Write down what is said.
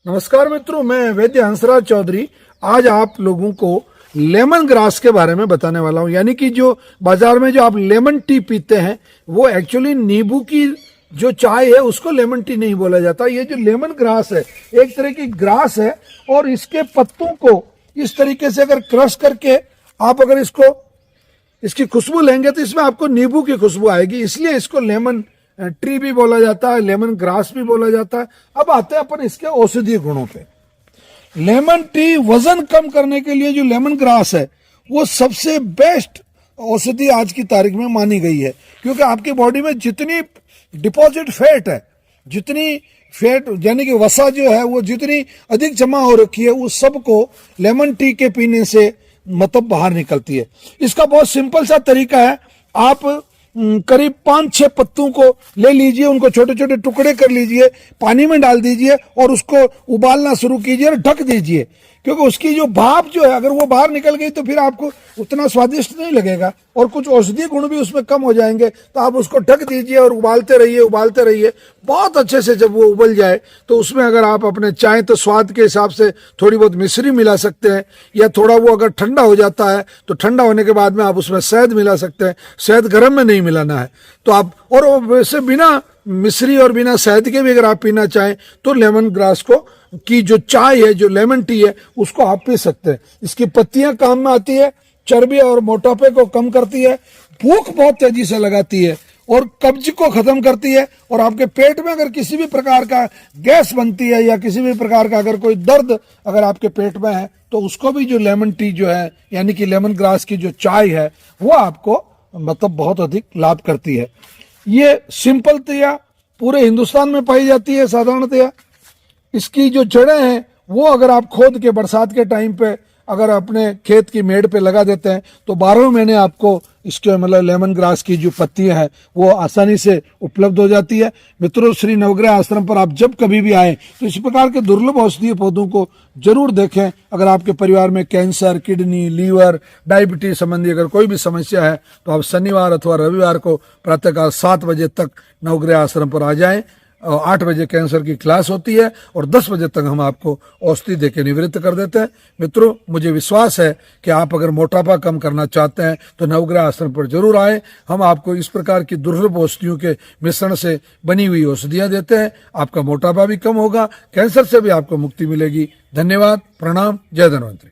नमस्कार मित्रों, मैं वैद्य हंसराज चौधरी आज आप लोगों को लेमन ग्रास के बारे में बताने वाला हूं। यानी कि जो बाजार में जो आप लेमन टी पीते हैं वो एक्चुअली नींबू की जो चाय है उसको लेमन टी नहीं बोला जाता। ये जो लेमन ग्रास है एक तरह की ग्रास है और इसके पत्तों को इस तरीके से अगर क्रश करके आप अगर इसकी खुशबू लेंगे तो इसमें आपको नींबू की खुशबू आएगी, इसलिए इसको लेमन ट्री भी बोला जाता है, लेमन ग्रास भी बोला जाता है। अब आते हैं अपन इसके औषधीय गुणों पे। लेमन टी वजन कम करने के लिए जो लेमन ग्रास है वो सबसे बेस्ट औषधि आज की तारीख में मानी गई है, क्योंकि आपकी बॉडी में जितनी डिपॉजिट फैट है, जितनी फैट यानी कि वसा जो है वो जितनी अधिक जमा हो रखी है उस सबको लेमन टी के पीने से मतलब बाहर निकलती है। इसका बहुत सिंपल सा तरीका है। आप करीब 5-6 पत्तों को ले लीजिए, उनको छोटे छोटे टुकड़े कर लीजिए, पानी में डाल दीजिए और उसको उबालना शुरू कीजिए और ढक दीजिए, क्योंकि उसकी जो भाप जो है अगर वो बाहर निकल गई तो फिर आपको उतना स्वादिष्ट नहीं लगेगा और कुछ औषधीय गुण भी उसमें कम हो जाएंगे। तो आप उसको ढक दीजिए और उबालते रहिए बहुत अच्छे से। जब वो उबल जाए तो उसमें अगर आप अपने चाहे तो स्वाद के हिसाब से थोड़ी बहुत मिश्री मिला सकते हैं, या थोड़ा वो अगर ठंडा हो जाता है तो ठंडा होने के बाद में आप उसमें शहद मिला सकते हैं। शहद गर्म में नहीं मिलाना है तो आप, और वैसे बिना मिश्री और बिना शहद के भी अगर आप पीना चाहें तो लेमन ग्रास की जो चाय है, जो लेमन टी है, उसको आप पी सकते हैं। इसकी पत्तियां काम में आती है, चर्बी और मोटापे को कम करती है, भूख बहुत तेजी से लगाती है और कब्ज को खत्म करती है। और आपके पेट में अगर किसी भी प्रकार का गैस बनती है या किसी भी प्रकार का अगर कोई दर्द अगर आपके पेट में है तो उसको भी जो लेमन टी जो है यानी कि लेमन ग्रास की जो चाय है वो आपको मतलब बहुत अधिक लाभ करती है। ये सिंपलतया पूरे हिंदुस्तान में पाई जाती है। साधारणतया इसकी जो जड़ें हैं वो अगर आप खोद के बरसात के टाइम पे अगर अपने खेत की मेड़ पे लगा देते हैं तो 12 महीने आपको इसके मतलब लेमन ग्रास की जो पत्तियां हैं वो आसानी से उपलब्ध हो जाती है। मित्रों, श्री नवग्रह आश्रम पर आप जब कभी भी आएँ तो इस प्रकार के दुर्लभ औषधीय पौधों को जरूर देखें। अगर आपके परिवार में कैंसर, किडनी, लीवर, डायबिटीज संबंधी अगर कोई भी समस्या है तो आप शनिवार अथवा रविवार को प्रातःकाल 7 बजे तक नवग्रह आश्रम पर आ जाएं। 8 बजे कैंसर की क्लास होती है और 10 बजे तक हम आपको औषधि देके निवृत्त कर देते हैं। मित्रों, मुझे विश्वास है कि आप अगर मोटापा कम करना चाहते हैं तो नवग्रह आश्रम पर जरूर आए। हम आपको इस प्रकार की दुर्लभ औषधियों के मिश्रण से बनी हुई औषधियां देते हैं। आपका मोटापा भी कम होगा, कैंसर से भी आपको मुक्ति मिलेगी। धन्यवाद, प्रणाम, जय धन्वंतरी।